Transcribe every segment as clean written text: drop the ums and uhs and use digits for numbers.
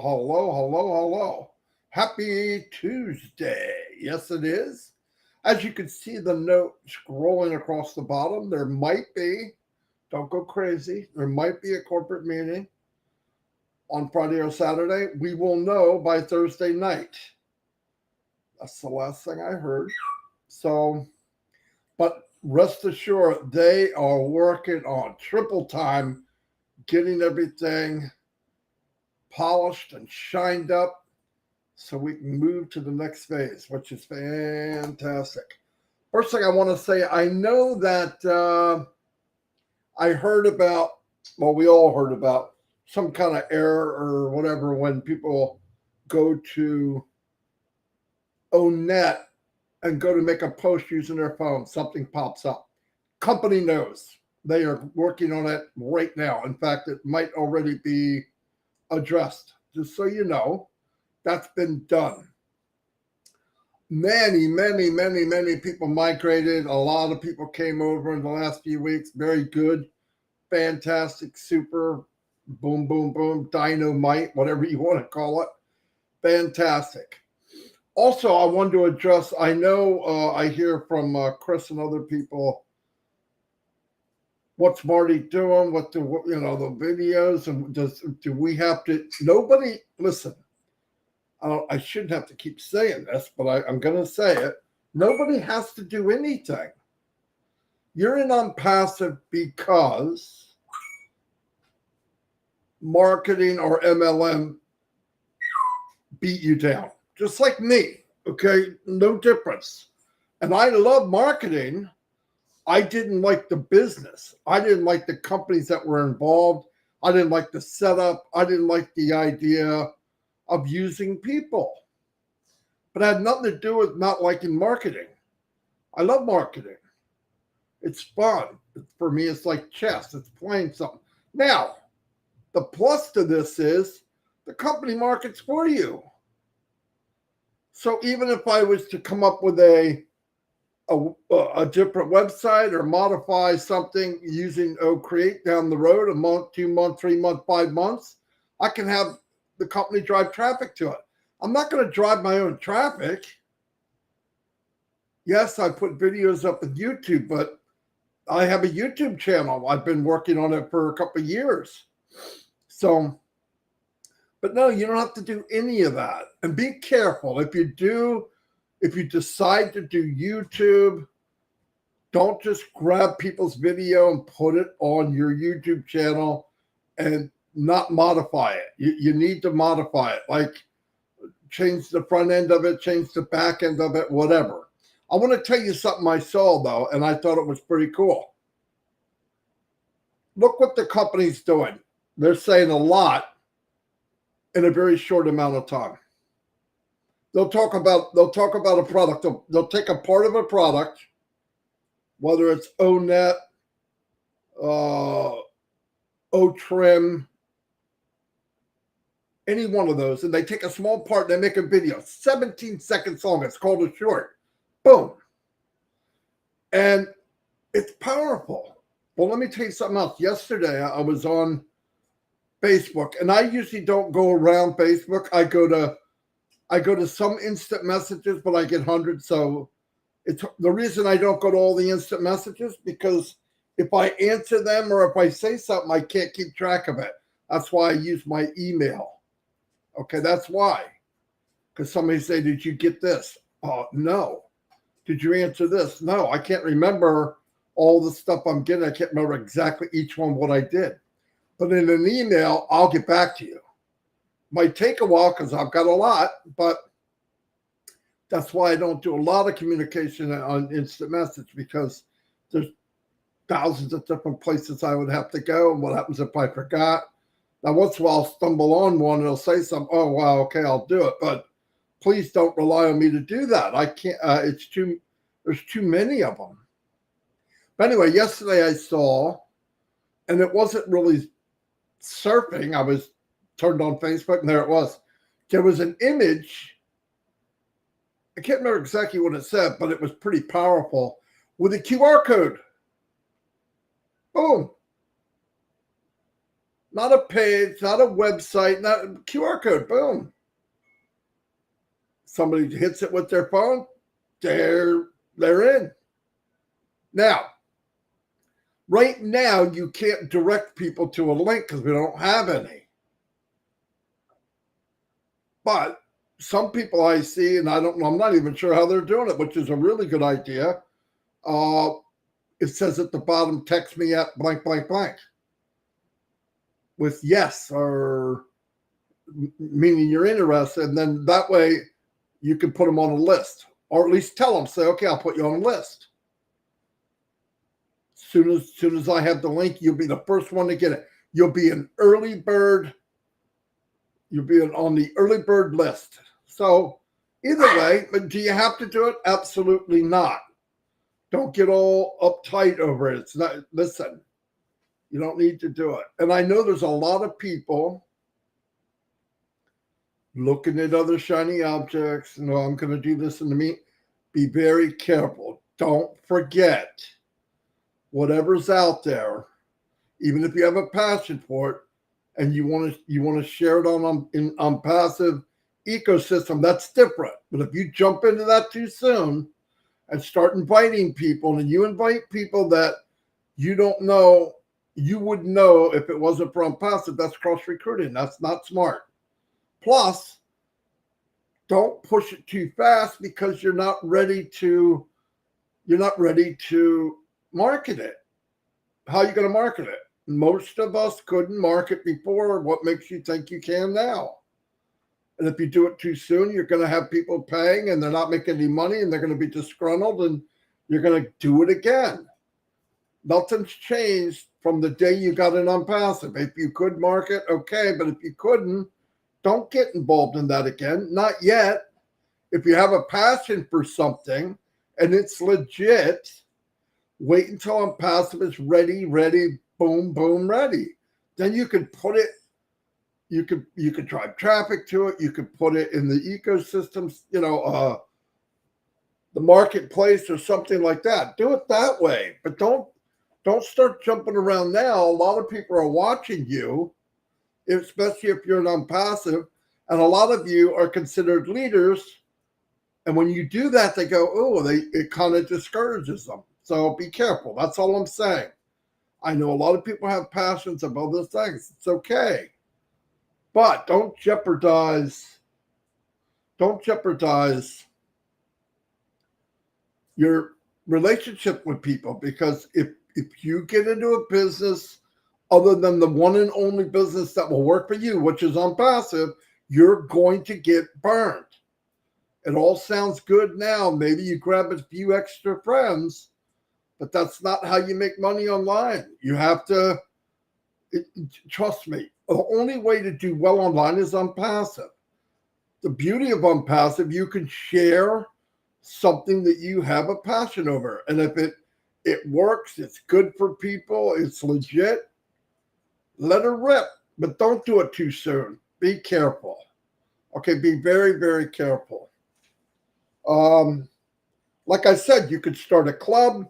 hello. Happy Tuesday. Yes, it is. As you can see the note scrolling across the bottom, there might be, don't go crazy, there might be a corporate meeting on Friday or Saturday. We will know by Thursday night. That's the last thing I heard. So, but rest assured, they are working on triple time, getting everything polished and shined up so we can move to the next phase, which is fantastic. First thing I want to say, I know that I heard about, well, we all heard about some kind of error or whatever when people go to Onet and go to make a post using their phone, something pops up. Company knows. They are working on it right now. In fact, it might already be addressed. Just so you know, that's been done. Many people migrated. A lot of people came over in the last few weeks. Very good, fantastic, super, boom, dynamite, whatever you want to call it. Fantastic. Also, I wanted to address, I know I hear from Chris and other people, what's Marty doing? What the videos, and do we have to? Nobody listen. I shouldn't have to keep saying this, but I'm going to say it. Nobody has to do anything. You're in on passive because marketing or MLM beat you down, just like me. Okay, no difference. And I love marketing. I didn't like the business. I didn't like the companies that were involved. I didn't like the setup. I didn't like the idea of using people. But it had nothing to do with not liking marketing. I love marketing. It's fun. For me, it's like chess. It's playing something. Now, the plus to this is the company markets for you. So even if I was to come up with a different website or modify something using Create down the road, a month, 2 months, 3 months, 5 months, I can have the company drive traffic to it. I'm not going to drive my own traffic. Yes, I put videos up with YouTube, but I have a YouTube channel. I've been working on it for a couple of years. So, but no, you don't have to do any of that. And be careful. If you decide to do YouTube, don't just grab people's video and put it on your YouTube channel and not modify it. You need to modify it, like change the front end of it, change the back end of it, whatever. I want to tell you something I saw, though, and I thought it was pretty cool. Look what the company's doing. They're saying a lot in a very short amount of time. They'll talk about a product. They'll take a part of a product, whether it's Onet, O-Trim, any one of those, and they take a small part and they make a video, 17 seconds long. It's called a short. Boom. And it's powerful. Well, let me tell you something else. Yesterday, I was on Facebook, and I usually don't go around Facebook. I go to some instant messages, but I get hundreds. So it's the reason I don't go to all the instant messages, because if I answer them or if I say something, I can't keep track of it. That's why I use my email. Okay, that's why. Because somebody say, did you get this? No. Did you answer this? No, I can't remember all the stuff I'm getting. I can't remember exactly each one what I did. But in an email, I'll get back to you. Might take a while because I've got a lot, but that's why I don't do a lot of communication on instant message, because there's thousands of different places I would have to go. And what happens if I forgot? Now, once in a while, I'll stumble on one and it'll say something. Oh, wow, okay, I'll do it. But please don't rely on me to do that. I can't. There's too many of them. But anyway, yesterday I saw, and it wasn't really surfing. I was turned on Facebook, and there it was. There was an image. I can't remember exactly what it said, but it was pretty powerful, with a QR code. Boom. Not a page, not a website, not a QR code. Boom. Somebody hits it with their phone, they're in. Now, right now, you can't direct people to a link because we don't have any. But some people I see, and I'm not even sure how they're doing it, which is a really good idea. It says at the bottom, text me at blank, blank, blank with yes, or meaning you're interested. And then that way you can put them on a list, or at least tell them, say, okay, I'll put you on a list. Soon as I have the link, you'll be the first one to get it. You'll be an early bird. You'll be on the early bird list. So either way, but do you have to do it? Absolutely not. Don't get all uptight over it. It's not, listen, you don't need to do it. And I know there's a lot of people looking at other shiny objects. No, I'm going to do this in the meet. Be very careful. Don't forget whatever's out there, even if you have a passion for it and you want to share it on passive ecosystem, that's different. But if you jump into that too soon and start inviting people, and you invite people that you don't know, you would know if it wasn't from passive, that's cross recruiting. That's not smart. Plus, don't push it too fast because you're not ready to market it. How are you going to market it? Most of us couldn't market before. What makes you think you can now? And if you do it too soon, you're going to have people paying and they're not making any money and they're going to be disgruntled and you're going to do it again. Nothing's changed from the day you got it on passive. If you could market, okay. But if you couldn't, don't get involved in that again. Not yet. If you have a passion for something and it's legit, wait until on passive is ready, boom, boom, ready. Then you can put it, you could drive traffic to it. You could put it in the ecosystems, the marketplace or something like that. Do it that way, but don't start jumping around now. A lot of people are watching you, especially if you're non-passive, and a lot of you are considered leaders. And when you do that, they go, oh, it kind of discourages them. So be careful. That's all I'm saying. I know a lot of people have passions about those things. It's okay. But don't jeopardize your relationship with people, because if you get into a business other than the one and only business that will work for you, which is on passive, you're going to get burned. It all sounds good now. Maybe you grab a few extra friends, but that's not how you make money online. You have to, trust me, the only way to do well online is on passive. The beauty of on passive, you can share something that you have a passion over. And if it works, it's good for people, it's legit, let her rip. But don't do it too soon. Be careful. Okay, be very, very careful. Like I said, you could start a club.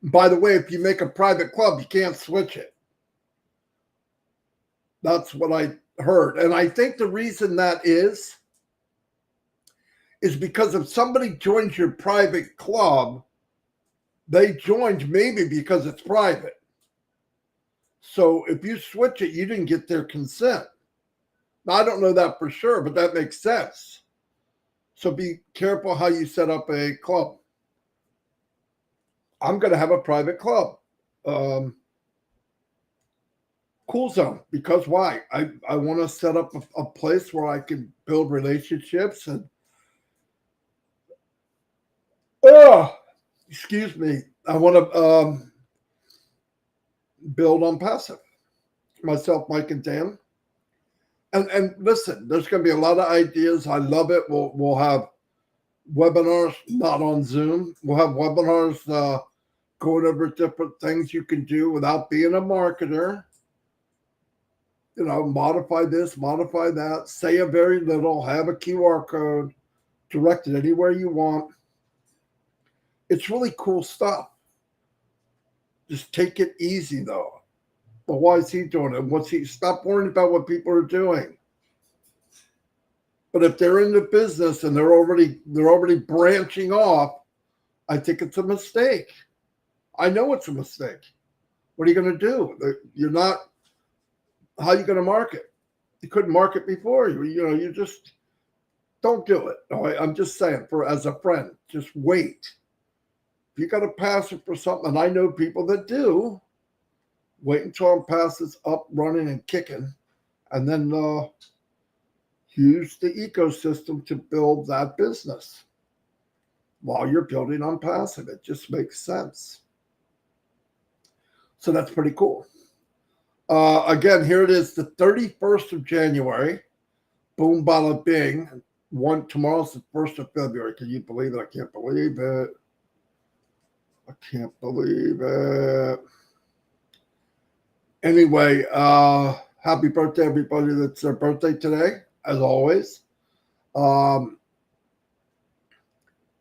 By the way, if you make a private club, you can't switch it. That's what I heard. And I think the reason that is because if somebody joins your private club, they joined maybe because it's private. So if you switch it, you didn't get their consent. Now, I don't know that for sure, but that makes sense. So be careful how you set up a club. I'm going to have a private club. Cool Zone, because why? I want to set up a place where I can build relationships and excuse me, I want to build on passive. Myself, Mike, and Dan. And listen, there's going to be a lot of ideas. I love it. We'll have webinars, not on Zoom. We'll have webinars going over different things you can do without being a marketer. Modify this, modify that, say a very little, have a QR code, direct it anywhere you want. It's really cool stuff. Just take it easy, though. But why is he doing it? What's he? Stop worrying about what people are doing. But if they're in the business and they're already branching off, I think it's a mistake. I know it's a mistake. What are you going to do? You're not. How are you going to market? You couldn't market before. You just don't do it. I'm just saying, as a friend, just wait. If you got to pass it for something, and I know people that do, wait until I'm past is up, running, and kicking, and then use the ecosystem to build that business while you're building on passive. It just makes sense. So that's pretty cool. Again, here it is, the 31st of January. Boom, bada, bing. Tomorrow's the 1st of February. Can you believe it? I can't believe it. I can't believe it. Anyway, happy birthday, everybody that's their birthday today, as always. The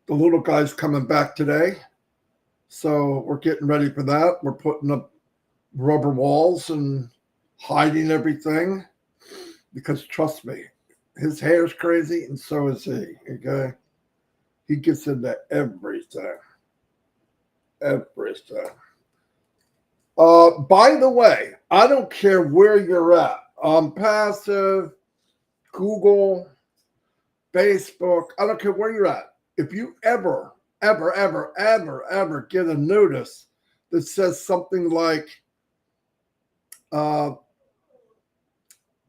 little guy's coming back today. So we're getting ready for that. We're putting up rubber walls and hiding everything because trust me, his hair's crazy and so is he. Okay. He gets into everything. Everything. By the way, I don't care where you're at. Passive, Google, Facebook, I don't care where you're at. If you ever get a notice that says something like,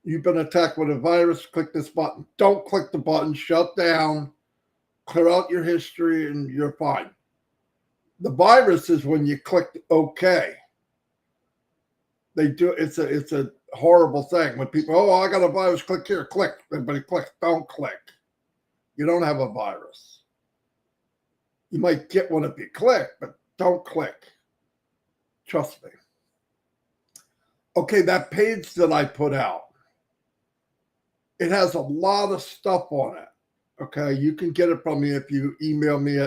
you've been attacked with a virus, click this button. Don't click the button, shut down, clear out your history, and you're fine. The virus is when you click OK. They do. It's a horrible thing when people, I got a virus, click here, click. Everybody click. Don't click. You don't have a virus. You might get one if you click, but don't click. Trust me. Okay, that page that I put out, it has a lot of stuff on it. Okay, you can get it from me if you email me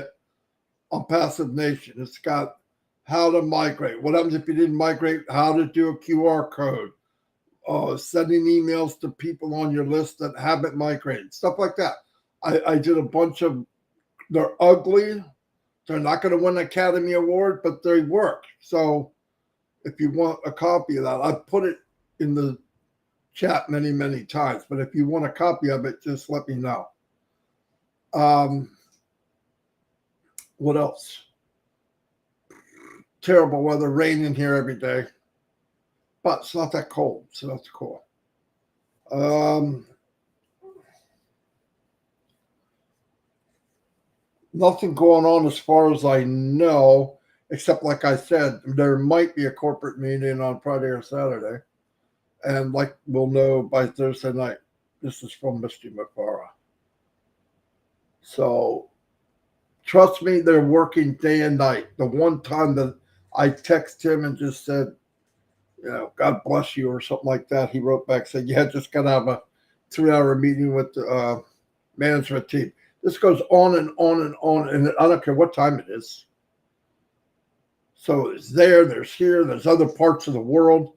on Passive Nation. It's got how to migrate. What happens if you didn't migrate? How to do a QR code. Sending emails to people on your list that haven't migrated. Stuff like that. I did a bunch of, they're ugly. They're not going to win an Academy Award, but they work. So if you want a copy of that, I put it in the chat many, many times. But if you want a copy of it, just let me know. What else? Terrible weather, raining here every day. But it's not that cold, so that's cool. Nothing going on as far as I know, except like I said, there might be a corporate meeting on Friday or Saturday. And like we'll know by Thursday night. This is from Mr. McFarra. So trust me, they're working day and night. The one time that I text him and just said, God bless you or something like that, he wrote back, said, just got to have a 3-hour meeting with the management team. This goes on and on and on, and I don't care what time it is. So it's there's here, there's other parts of the world.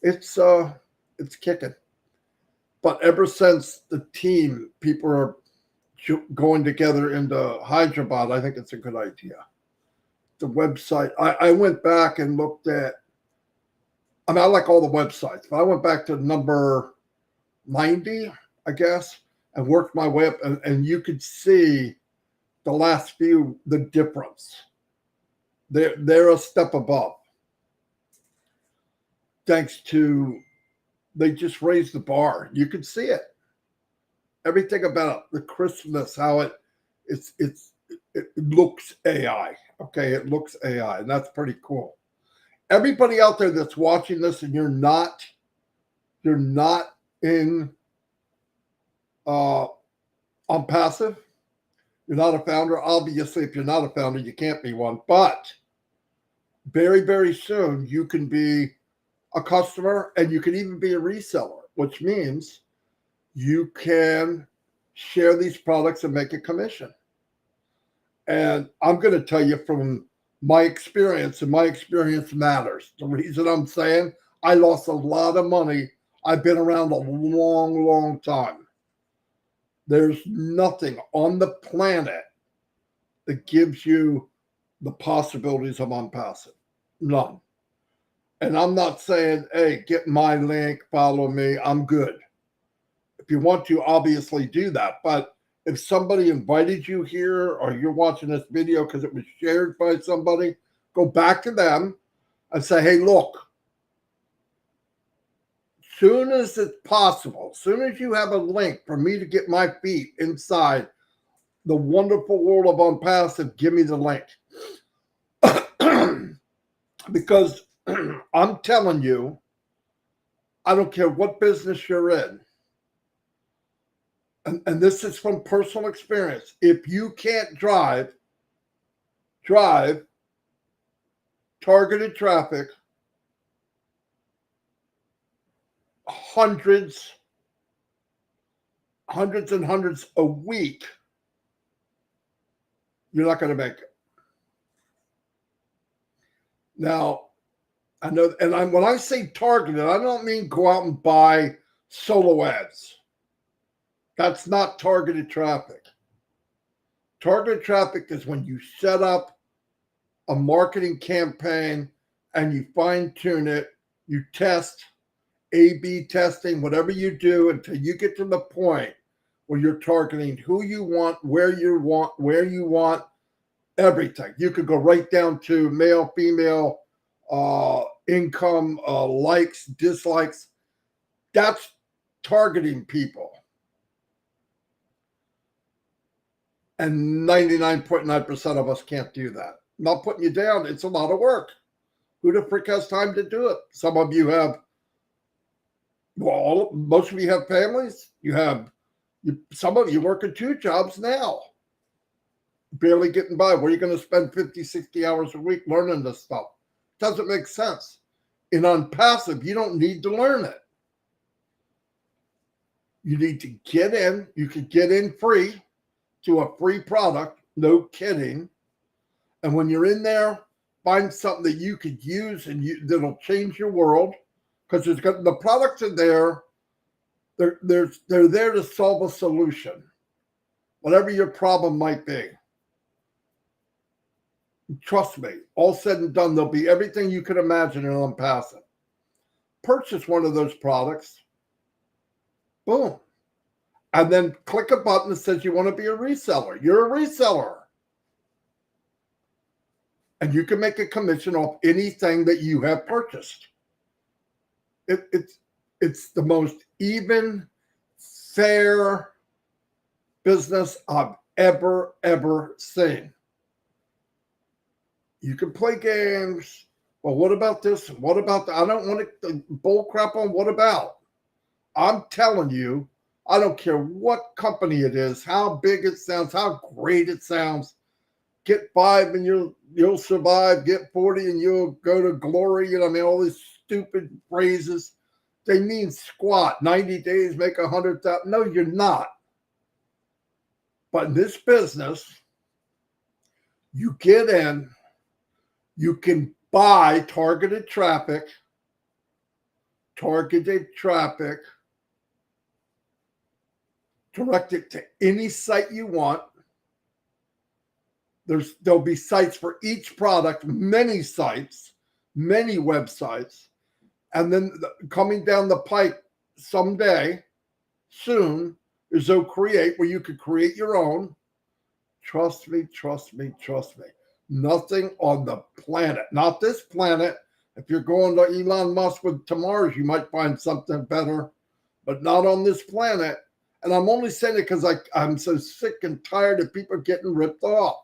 It's kicking. But ever since the team, people are going together into Hyderabad, I think it's a good idea. The website, I went back and looked at, I like all the websites, but I went back to number 90, I guess, and worked my way up, and you could see the last few, the difference. They're a step above. Thanks to, they just raised the bar. You could see it. Everything about it, the crispness, how it looks AI. Okay, it looks AI, and that's pretty cool. Everybody out there that's watching this and you're not in on passive, you're not a founder. Obviously, if you're not a founder, you can't be one. But very, very soon you can be a customer and you can even be a reseller, which means you can share these products and make a commission. And I'm going to tell you from my experience, and my experience matters. The reason I'm saying I lost a lot of money. I've been around a long, long time. There's nothing on the planet that gives you the possibilities of unpassive. None. And I'm not saying, hey, get my link, follow me. I'm good. If you want to, obviously do that. But if somebody invited you here or you're watching this video because it was shared by somebody, go back to them and say, hey, look, soon as it's possible, soon as you have a link for me to get my feet inside the wonderful world of unpassive, give me the link. Because I'm telling you, I don't care what business you're in. And this is from personal experience. If you can't drive targeted traffic, hundreds and hundreds a week, you're not going to make it. Now, I know, and when I say targeted, I don't mean go out and buy solo ads. That's not targeted traffic. Targeted traffic is when you set up a marketing campaign and you fine tune it, you test, A/B testing, whatever you do until you get to the point where you're targeting who you want, where you want, everything. You could go right down to male, female, income, likes, dislikes. That's targeting people. And 99.9% of us can't do that. I'm not putting you down. It's a lot of work. Who the frick has time to do it? Some of you have, well, most of you have families. Some of you working 2 jobs now. Barely getting by. Where are you going to spend 50, 60 hours a week learning this stuff? Doesn't make sense. In unpassive, you don't need to learn it. You need to get in. You can get in free to a free product. No kidding. And when you're in there, find something that you could use and that'll change your world. Because the products are there. They're there to solve a solution, whatever your problem might be. Trust me, all said and done, there'll be everything you could imagine in unpassive. Purchase one of those products. Boom. And then click a button that says you want to be a reseller. You're a reseller. And you can make a commission off anything that you have purchased. It's the most even, fair business I've ever seen. You can play games. Well, what about this? What about that? I don't want to bull crap on what about. I'm telling you, I don't care what company it is, how big it sounds, how great it sounds. Get 5 and you'll survive. Get 40 and you'll go to glory. All these stupid phrases. They mean squat. 90 days, make 100,000. No, you're not. But in this business, you get in, you can buy targeted traffic, direct it to any site you want. There'll be sites for each product, many sites, many websites. And then coming down the pike someday, soon, is Create, where you could create your own. Trust me. Nothing on the planet, not this planet. If you're going to Elon Musk to Mars, you might find something better, but not on this planet. And I'm only saying it because I'm so sick and tired of people getting ripped off.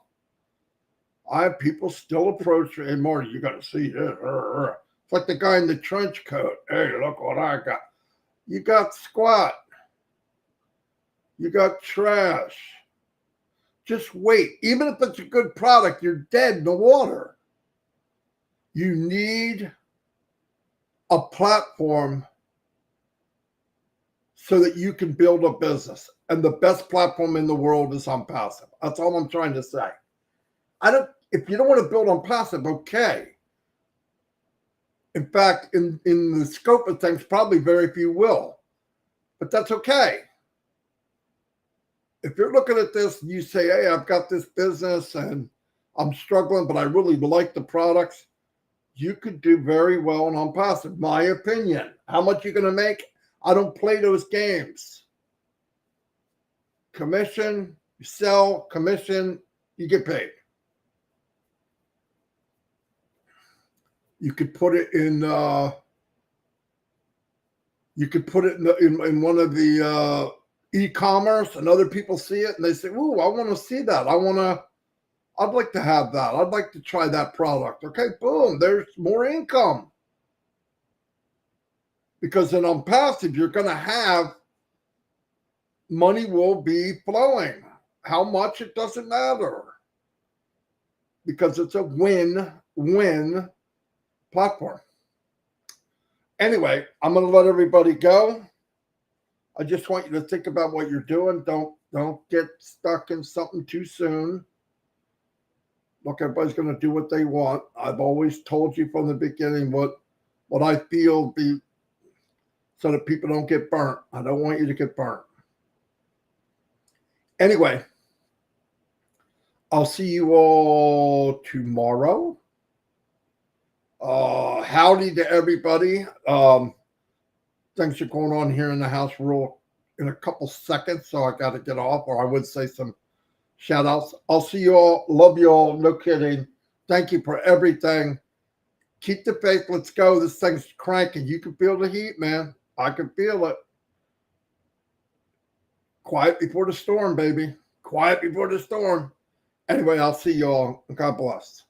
I have people still approach me, hey, Marty, you got to see this. It's like the guy in the trench coat. Hey, look what I got. You got squat. You got trash. Just wait. Even if it's a good product, you're dead in the water. You need a platform so that you can build a business. And the best platform in the world is unpassive. That's all I'm trying to say. If you don't want to build unpassive, okay. In fact, in the scope of things, probably very few will. But that's okay. If you're looking at this and you say, hey, I've got this business and I'm struggling, but I really like the products, you could do very well on passive. My opinion. How much you're going to make? I don't play those games. Commission, you sell, commission, you get paid. You could put it in. You could put it in one of the e-commerce, and other people see it and they say, "Ooh, I want to see that. I'd like to have that. I'd like to try that product." Okay, boom. There's more income. Because then on passive, you're going to have money will be flowing. How much, it doesn't matter. Because it's a win-win platform. Anyway, I'm going to let everybody go. I just want you to think about what you're doing. Don't get stuck in something too soon. Look, everybody's going to do what they want. I've always told you from the beginning what I feel be so that people don't get burnt. I don't want you to get burnt. Anyway, I'll see you all tomorrow. Howdy to everybody. Things are going on here in the house in a couple seconds, so I got to get off, or I would say some shout outs. I'll see you all. Love you all. No kidding. Thank you for everything. Keep the faith. Let's go. This thing's cranking. You can feel the heat, man. I can feel it. Quiet before the storm, baby. Quiet before the storm. Anyway, I'll see you all. God bless.